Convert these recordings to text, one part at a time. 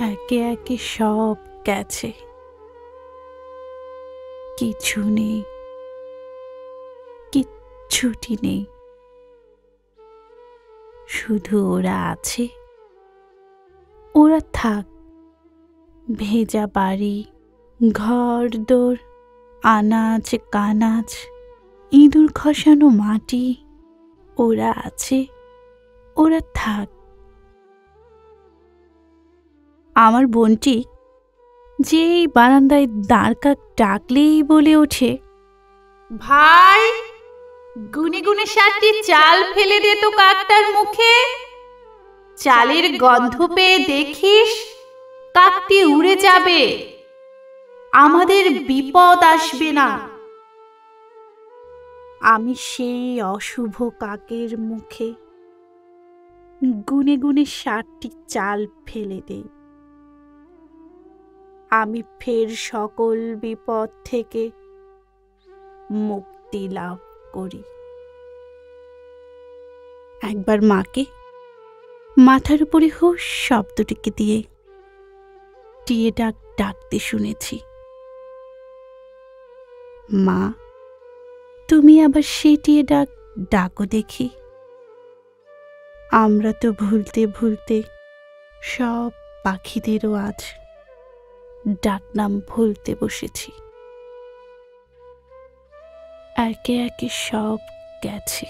একে একে সব গেছে, কিছু নেই, কিচ্ছুটি নেই। শুধু ওরা আছে, ওরা থাক। ভেজা বাড়ি, ঘর দোর, আনাজ কানাজ, ইঁদুর খসানো মাটি, ওরা আছে, ওরা থাক। আমার বোনটি যেই বারান্দায় দাঁড়কাক ডাকলেই বলে ওঠে, ভাই, গুনে গুনে 7টি চাল ফেলে দে তো কাকটার মুখে। চালের গন্ধ পেয়ে দেখিস কাকটি উড়ে যাবে, আমাদের বিপদ আসবে না। আমি সেই অশুভ কাকের মুখে গুনে গুনে 7টি চাল ফেলে দেই। আমি ফের সকল বিপদ থেকে মুক্তি লাভ করি। একবার মাকে মাথার উপরে হুশ শব্দটিকে দিয়ে টিয়ে ডাক ডাকতে শুনেছি। মা, তুমি আবার সে টিয়ে ডাক ডাকো দেখি। আমরা তো ভুলতে ভুলতে সব পাখিদেরও আজ ডাকনাম ভুলতে বসেছি। একে একে সব গেছে,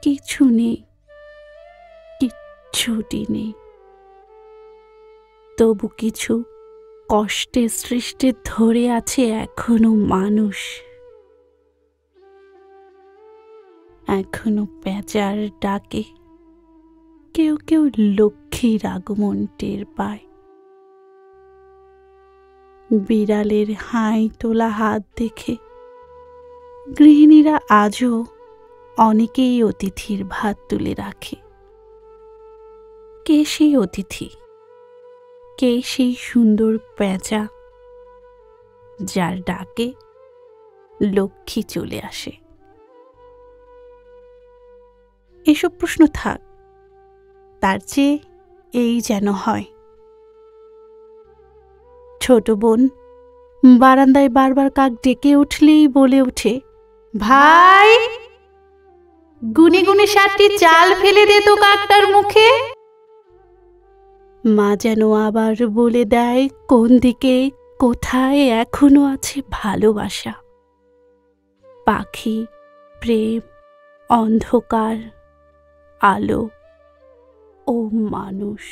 কিছু নেই, কিচ্ছুটি নেই। তবু কিছু কষ্টে সৃষ্টে ধরে আছে এখনো মানুষ, এখনো পেঁচার ডাকে কেউ কেউ লক্ষ্মীর আগমন টের পায়। বিড়ালের হাই তোলা হাত দেখে গৃহিণীরা আজও অনেকেই অতিথির ভাত তুলে রাখে। কে সেই অতিথি? কে সেই সুন্দর পেঁচা যার ডাকে লক্ষ্মী চলে আসে? এসব প্রশ্ন থাক, তার চেয়ে এই যেন হয়। ছোট বোন বারান্দায় বারবার কাক ডেকে উঠলেই বলে ওঠে, ভাই, গুনে গুনে 7টি চাল ফেলে দে তো কাকটার মুখে। মা যেন আবার বলে দেয় কোন দিকে কোথায় এখনো আছে ভালোবাসা, পাখি, প্রেম, অন্ধকার, আলো ও মানুষ।